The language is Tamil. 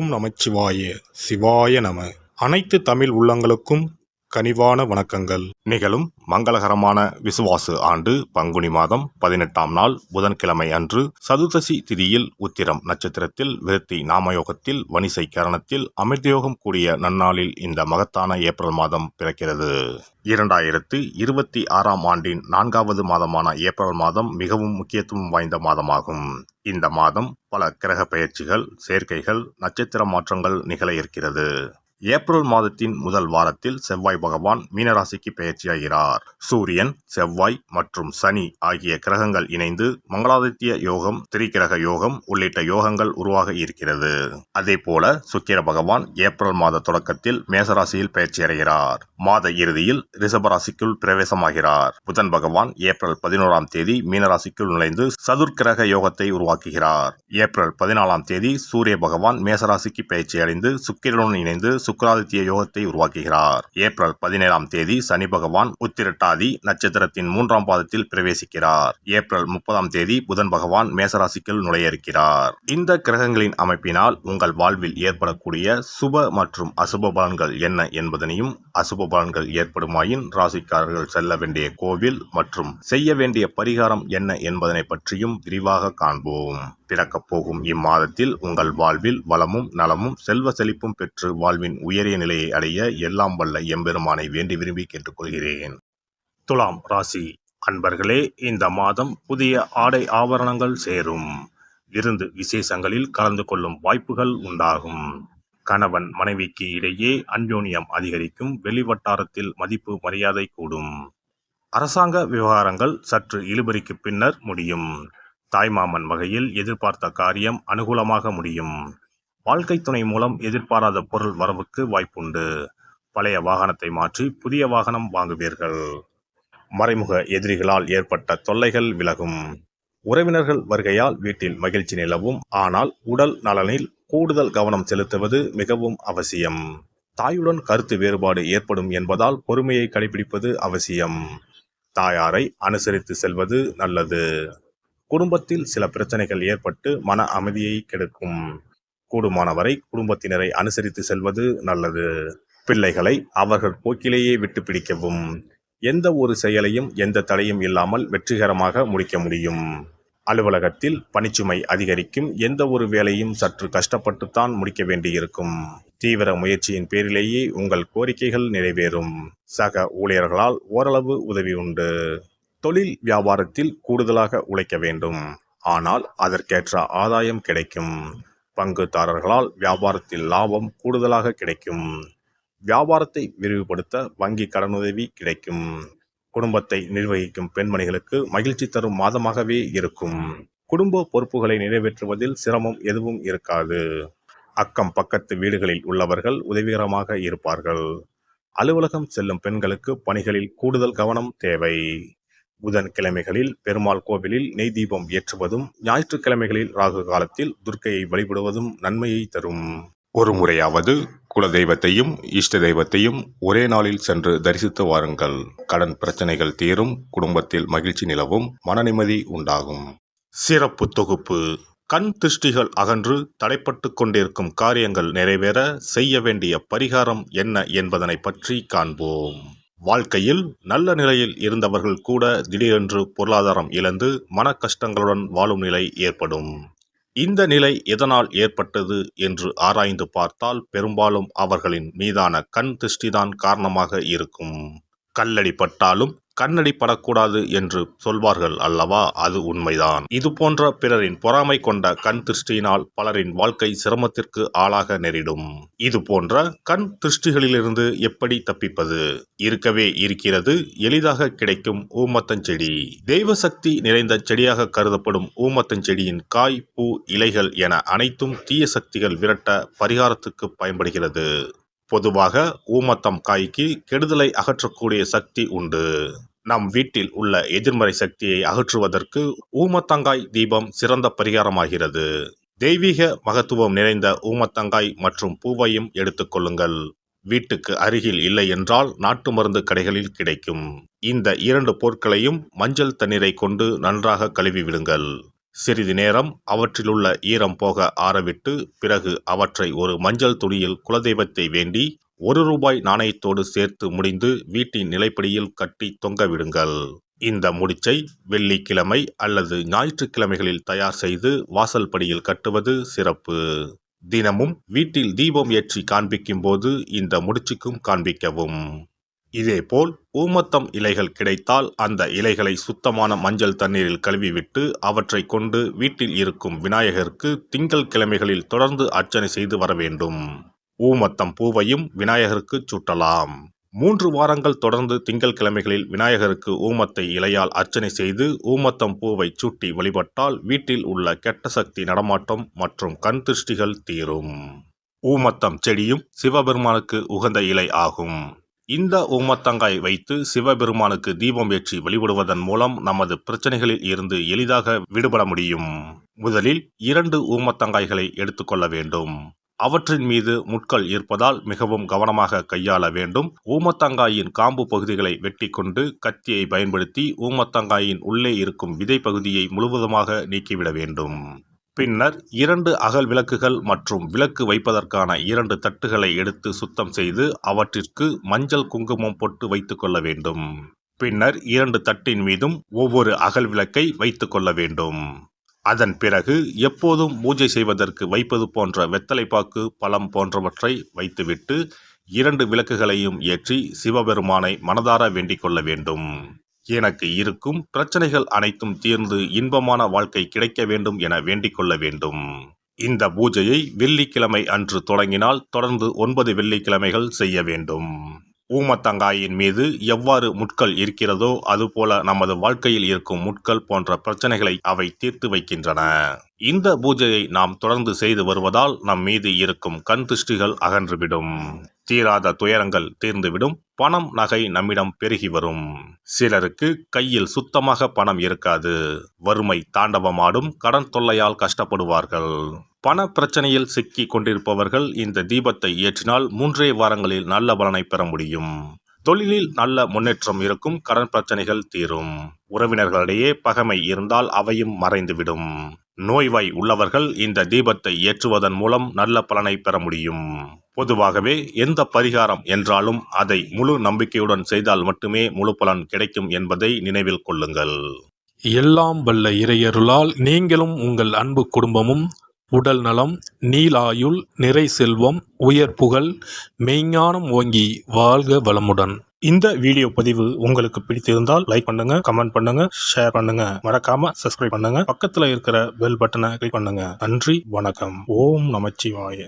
ஓம் நமச்சிவாய சிவாய நம. அனைத்து தமிழ் உள்ளங்களுக்கும் கனிவான வணக்கங்கள். நிகழும் மங்களகரமான விசுவாசு ஆண்டு பங்குனி மாதம் 18ஆம் நாள் புதன்கிழமை அன்று சதுர்தசி திதியில் உத்திரம் நட்சத்திரத்தில் விருத்தி நாமயோகத்தில் வணிசை கரணத்தில் அமிர்தயோகம் கூடிய நன்னாளில் இந்த மகத்தான ஏப்ரல் மாதம் பிறக்கிறது. 2026ஆம் ஆண்டின் 4வது மாதமான ஏப்ரல் மாதம் மிகவும் முக்கியத்துவம் வாய்ந்த மாதமாகும். இந்த மாதம் பல கிரக பெயர்ச்சிகள், சேர்க்கைகள், நட்சத்திர மாற்றங்கள் நிகழ இருக்கிறது. ஏப்ரல் மாதத்தின் முதல் வாரத்தில் செவ்வாய் பகவான் மீனராசிக்கு பெயர்ச்சியாகிறார். சூரியன், செவ்வாய் மற்றும் சனி ஆகிய கிரகங்கள் இணைந்து மங்களாதித்ய யோகம், திரிகிரக யோகம் உள்ளிட்ட யோகங்கள் உருவாக இருக்கிறது. அதே போல சுக்கிர பகவான் ஏப்ரல் மாத தொடக்கத்தில் மேசராசியில் பெயர்ச்சியடைகிறார். மாத இறுதியில் ரிஷபராசிக்குள் பிரவேசமாகிறார். புதன் பகவான் ஏப்ரல் 11ஆம் தேதி மீனராசிக்குள் நுழைந்து சதுர்கிரக யோகத்தை உருவாக்குகிறார். ஏப்ரல் 14ஆம் தேதி சூரிய பகவான் மேசராசிக்கு பெயர்ச்சியடைந்து சுக்கிரனுடன் இணைந்து சுக்கிராதித்ய யோகத்தை உருவாக்குகிறார். ஏப்ரல் 17ஆம் தேதி சனி பகவான் உத்திரட்டாதி நட்சத்திரத்தின் 3ஆம் பாதத்தில் பிரவேசிக்கிறார். ஏப்ரல் 30ஆம் தேதி புதன் பகவான் மேசராசிக்குள் நுழைய இருக்கிறார். இந்த கிரகங்களின் அமைப்பினால் உங்கள் வாழ்வில் ஏற்படக்கூடிய சுப மற்றும் அசுப பலன்கள் என்ன என்பதனையும், அசுப பலன்கள் ஏற்படுமாயின் ராசிக்காரர்கள் செல்ல வேண்டிய கோவில் மற்றும் செய்ய வேண்டிய பரிகாரம் என்ன என்பதனை பற்றியும் விரிவாக காண்போம். பிறக்கப் போகும் இம்மாதத்தில் உங்கள் வாழ்வில் வளமும் நலமும் செல்வ செழிப்பும் பெற்று வாழ்வின் உயரிய நிலையை அடைய எல்லாம் வல்ல எம்பெருமானை வேண்டி விரும்பி கேட்டுக்கொள்கிறேன். துலாம் ராசி அன்பர்களே, இந்த மாதம் புதிய ஆடை ஆபரணங்கள் சேரும். விருந்து விசேஷங்களில் கலந்து கொள்ளும் வாய்ப்புகள் உண்டாகும். கணவன் மனைவிக்கு இடையே அன்யோன்யம் அதிகரிக்கும். வெளிவட்டாரத்தில் மதிப்பு மரியாதை கூடும். அரசாங்க விவகாரங்கள் சற்று இழுபறிக்கு பின்னர் முடியும். தாய்மாமன் வகையில் எதிர்பார்த்த காரியம் அனுகூலமாக முடியும். வாழ்க்கை துணை மூலம் எதிர்பாராத பொருள் வரவுக்கு வாய்ப்புண்டு. பழைய வாகனத்தை மாற்றி புதிய வாகனம் வாங்குவீர்கள். மறைமுக எதிரிகளால் ஏற்பட்ட தொல்லைகள் விலகும். உறவினர்கள் வருகையால் வீட்டில் மகிழ்ச்சி நிலவும். ஆனால் உடல் நலனில் கூடுதல் கவனம் செலுத்துவது மிகவும் அவசியம். தாயுடன் கருத்து வேறுபாடு ஏற்படும் என்பதால் பொறுமையை கடைபிடிப்பது அவசியம். தாயாரை அனுசரித்து செல்வது நல்லது. குடும்பத்தில் சில பிரச்சனைகள் ஏற்பட்டு மன அமைதியை கெடுக்கும். கூடுமானவரை குடும்பத்தினரை அனுசரித்து செல்வது நல்லது. பிள்ளைகளை அவர்கள் போக்கிலேயே விட்டு பிடிக்கவும். எந்த ஒரு செயலையும் எந்த தடையும் இல்லாமல் வெற்றிகரமாக முடிக்க முடியும். அலுவலகத்தில் பணிச்சுமை அதிகரிக்கும். எந்த ஒரு வேலையும் சற்று கஷ்டப்பட்டுத்தான் முடிக்க வேண்டியிருக்கும். தீவிர முயற்சியின் பேரிலேயே உங்கள் கோரிக்கைகள் நிறைவேறும். சக ஊழியர்களால் ஓரளவு உதவி உண்டு. தொழில் வியாபாரத்தில் கூடுதலாக உழைக்க வேண்டும். ஆனால் அதற்கேற்ற ஆதாயம் கிடைக்கும். பங்குதாரர்களால் வியாபாரத்தில் லாபம் கூடுதலாக கிடைக்கும். வியாபாரத்தை விரிவுபடுத்த வங்கி கடனுதவி கிடைக்கும். குடும்பத்தை நிர்வகிக்கும் பெண்மணிகளுக்கு மகிழ்ச்சி தரும் மாதமாகவே இருக்கும். குடும்ப பொறுப்புகளை நிறைவேற்றுவதில் சிரமம் எதுவும் இருக்காது. அக்கம் பக்கத்து வீடுகளில் உள்ளவர்கள் உதவிகரமாக இருப்பார்கள். அலுவலகம் செல்லும் பெண்களுக்கு பணிகளில் கூடுதல் கவனம் தேவை. புதன்கிழமைகளில் பெருமாள் கோவிலில் நெய் தீபம் ஏற்றுவதும், ஞாயிற்றுக்கிழமைகளில் ராகு காலத்தில் துர்க்கையை வழிபடுவதும் நன்மையை தரும். ஒரு முறையாவது குலதெய்வத்தையும் இஷ்ட தெய்வத்தையும் ஒரே நாளில் சென்று தரிசித்து வாருங்கள். கடன் பிரச்சனைகள் தீரும். குடும்பத்தில் மகிழ்ச்சி நிலவும். மன நிம்மதி உண்டாகும். சிறப்பு தொகுப்பு. கண் திருஷ்டிகள் அகன்று தடைப்பட்டு கொண்டிருக்கும் காரியங்கள் நிறைவேற செய்ய வேண்டிய பரிகாரம் என்ன என்பதனை பற்றி காண்போம். வாழ்க்கையில் நல்ல நிலையில் இருந்தவர்கள் கூட திடீரென்று பொருளாதாரம் இழந்து மன கஷ்டங்களுடன் வாழும் நிலை ஏற்படும். இந்த நிலை எதனால் ஏற்பட்டது என்று ஆராய்ந்து பார்த்தால் பெரும்பாலும் அவர்களின் மீதான கண் திருஷ்டிதான் காரணமாக இருக்கும். கல்லடி பட்டாலும் கண்ணடி படக்கூடாது என்று சொல்வார்கள் அல்லவா, அது உண்மைதான். இது போன்ற பிறரின் பொறாமை கொண்ட கண் திருஷ்டியினால் பலரின் வாழ்க்கை சிரமத்திற்கு ஆளாக நேரிடும். இது போன்ற கண் திருஷ்டிகளிலிருந்து எப்படி தப்பிப்பது? இருக்கவே இருக்கிறது எளிதாக கிடைக்கும் ஊமத்தஞ்செடி. தெய்வ சக்தி நிறைந்த செடியாக கருதப்படும் ஊமத்தஞ்செடியின் காய், பூ, இலைகள் என அனைத்தும் தீய சக்திகள் விரட்ட பரிகாரத்துக்கு பயன்படுகிறது. பொதுவாக ஊமத்தம் காய்க்கு கெடுதலை அகற்றக்கூடிய சக்தி உண்டு. நம் வீட்டில் உள்ள எதிர்மறை சக்தியை அகற்றுவதற்கு ஊமத்தங்காய் தீபம் சிறந்த பரிகாரமாகிறது. தெய்வீக மகத்துவம் நிறைந்த ஊமத்தங்காய் மற்றும் பூவையும் எடுத்துக்கொள்ளுங்கள். வீட்டுக்கு அருகில் இல்லை என்றால் நாட்டு மருந்து கடைகளில் கிடைக்கும். இந்த 2 பொருட்களையும் மஞ்சள் தண்ணீரை கொண்டு நன்றாக கழுவி விடுங்கள். சிறிது நேரம் அவற்றிலுள்ள ஈரம் போக ஆறவிட்டு பிறகு அவற்றை ஒரு மஞ்சள் துணியில் குலதெய்வத்தை வேண்டி ₹1 நாணயத்தோடு சேர்த்து முடிந்து வீட்டின் நிலைப்படியில் கட்டி தொங்கவிடுங்கள். இந்த முடிச்சை வெள்ளிக்கிழமை அல்லது ஞாயிற்றுக்கிழமைகளில் தயார் செய்து வாசல் படியில் கட்டுவது சிறப்பு. தினமும் வீட்டில் தீபம் ஏற்றி காண்பிக்கும் போது இந்த முடிச்சுக்கும் காண்பிக்கவும். இதேபோல் ஊமத்தம் இலைகள் கிடைத்தால் அந்த இலைகளை சுத்தமான மஞ்சள் தண்ணீரில் கழுவிவிட்டு அவற்றை கொண்டு வீட்டில் இருக்கும் விநாயகருக்கு திங்கள் கிழமைகளில் தொடர்ந்து அர்ச்சனை செய்து வர வேண்டும். ஊமத்தம் பூவையும் விநாயகருக்கு சூட்டலாம். 3 வாரங்கள் தொடர்ந்து திங்கள் கிழமைகளில் விநாயகருக்கு ஊமத்தை இலையால் அர்ச்சனை செய்து ஊமத்தம் பூவை சூட்டி வழிபட்டால் வீட்டில் உள்ள கெட்ட சக்தி நடமாட்டம் மற்றும் கண் திருஷ்டிகள் தீரும். ஊமத்தம் செடியும் சிவபெருமானுக்கு உகந்த இலை ஆகும். இந்த ஊமத்தங்காய் வைத்து சிவபெருமானுக்கு தீபம் ஏற்றி வழிபடுவதன் மூலம் நமது பிரச்சனைகளில் இருந்து எளிதாக விடுபட முடியும். முதலில் 2 ஊமத்தங்காய்களை எடுத்துக்கொள்ள வேண்டும். அவற்றின் மீது முட்கள் இருப்பதால் மிகவும் கவனமாக கையாள வேண்டும். ஊமத்தங்காயின் காம்பு பகுதிகளை வெட்டி கொண்டு கத்தியை பயன்படுத்தி ஊமத்தங்காயின் உள்ளே இருக்கும் விதை பகுதியை முழுவதுமாக நீக்கிவிட வேண்டும். பின்னர் 2 அகல் விளக்குகள் மற்றும் விளக்கு வைப்பதற்கான 2 தட்டுகளை எடுத்து சுத்தம் செய்து அவற்றிற்கு மஞ்சள் குங்குமம் போட்டு வைத்துக் கொள்ள வேண்டும். பின்னர் 2 தட்டின் மீதும் ஒவ்வொரு அகல் விளக்கை வைத்துக் கொள்ள வேண்டும். அதன் பிறகு எப்போதும் பூஜை செய்வதற்கு வைப்பது போன்ற வெத்தலைப்பாக்கு, பழம் போன்றவற்றை வைத்துவிட்டு 2 விளக்குகளையும் ஏற்றி சிவபெருமானை மனதார வேண்டிக் கொள்ள வேண்டும். எனக்கு இருக்கும் பிரச்சனைகள் அனைத்தும் தீர்ந்து இன்பமான வாழ்க்கை கிடைக்க வேண்டும் என வேண்டிக் கொள்ள வேண்டும். இந்த பூஜையை வெள்ளிக்கிழமை அன்று தொடங்கினால் தொடர்ந்து 9 வெள்ளிக்கிழமைகள் செய்ய வேண்டும். ஊமத்தங்காயின் மீது எவ்வாறு முட்கள் இருக்கிறதோ அதுபோல நமது வாழ்க்கையில் இருக்கும் முட்கள் போன்ற பிரச்சனைகளை அவை தீர்த்து வைக்கின்றன. இந்த பூஜையை நாம் தொடர்ந்து செய்து வருவதால் நம் மீது இருக்கும் கண் திருஷ்டிகள் அகன்றுவிடும். தீராத துயரங்கள் தீர்ந்துவிடும். பணம் நகை நம்மிடம் பெருகி வரும். சிலருக்கு கையில் சுத்தமாக பணம் இருக்காது. வறுமை தாண்டவமாடும். கடன் தொல்லையால் கஷ்டப்படுவார்கள். பண பிரச்சனையில் சிக்கி கொண்டிருப்பவர்கள் இந்த தீபத்தை ஏற்றினால் 3 வாரங்களில் நல்ல பலனை பெற முடியும். தொழிலில் நல்ல முன்னேற்றம் இருக்கும். கடன் பிரச்சனைகள் தீரும். உறவினர்களிடையே பகைமை இருந்தால் அவையும் மறைந்துவிடும். நோய்வாய் உள்ளவர்கள் இந்த தீபத்தை ஏற்றுவதன் மூலம் நல்ல பலனை பெற முடியும். பொதுவாகவே எந்த பரிகாரம் என்றாலும் அதை முழு நம்பிக்கையுடன் செய்தால் மட்டுமே முழு பலன் கிடைக்கும் என்பதை நினைவில் கொள்ளுங்கள். எல்லாம் வல்ல இறையருளால் நீங்களும் உங்கள் அன்பு குடும்பமும் உடல் நலம், நீலாயுள், நிறை செல்வம், உயர் புகழ், மெய்ஞானம் ஓங்கி வாழ்க வளமுடன். இந்த வீடியோ பதிவு உங்களுக்கு பிடித்திருந்தால் லைக் பண்ணுங்க, கமெண்ட் பண்ணுங்க, ஷேர் பண்ணுங்க. மறக்காம சப்ஸ்கிரைப் பண்ணுங்க. பக்கத்துல இருக்கிற பெல் பட்டனை கிளிக் பண்ணுங்க. நன்றி, வணக்கம். ஓம் நமச்சிவாய.